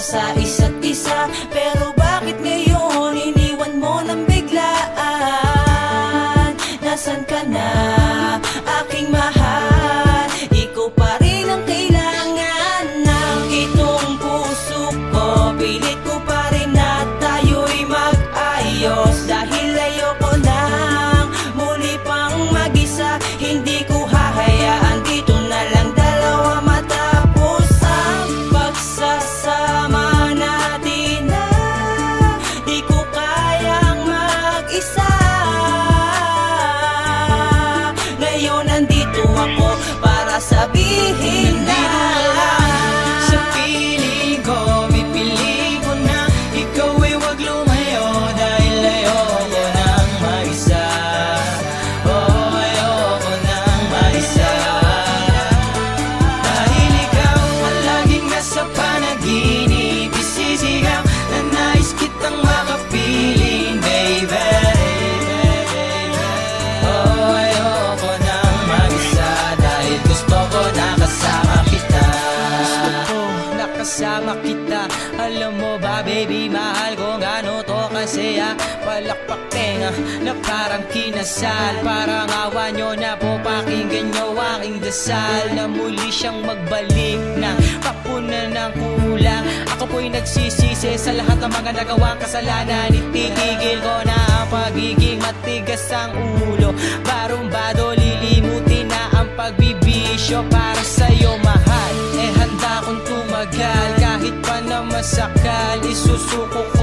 sa isa't isa. Pero bakit ngayon iniwan mo ng biglaan? Nasaan ka na, aking mahal? Ikaw pa rin ang kailangan ng itong puso ko. Pilit ko pa rin na tayo'y mag-ayos, dahil ayoko nang muli pang mag-isa. Hindi ko hahayaan dito na lang dalawa matapos ang pagsasama natin na di ko kayang mag-isa. Ngayon nandito ako para sabihin na sa piling ko, pipiliin ko na ikaw ay wag lumayo, dahil ayoko nang mag-isa. Oh, ayoko nang mag-isa, dahil ikaw ang laging nasa panaginip, isisigaw na nais kitang makapiling, baby. Oh, ayoko nang mag-isa, dahil gusto ko nakasama kita. Gusto ko nakasama kita. Alam mo ba baby, mahal ko gano to kasaya. Palakpak tenga na parang kinasal, parang awa nyo na po, pakinggan nyo aking dasal, na muli siyang magbalik na papunan ng kulang. Ako po'y nagsisisi sa lahat ng mga nagawang kasalanan. Itigigil ko na ang pagiging matigas ang ulo, barumbado lilimutin na ang pagbibisyo. Para sa'yo mahal, handa kong tumagal kahit pa na masakal. Isusuko ko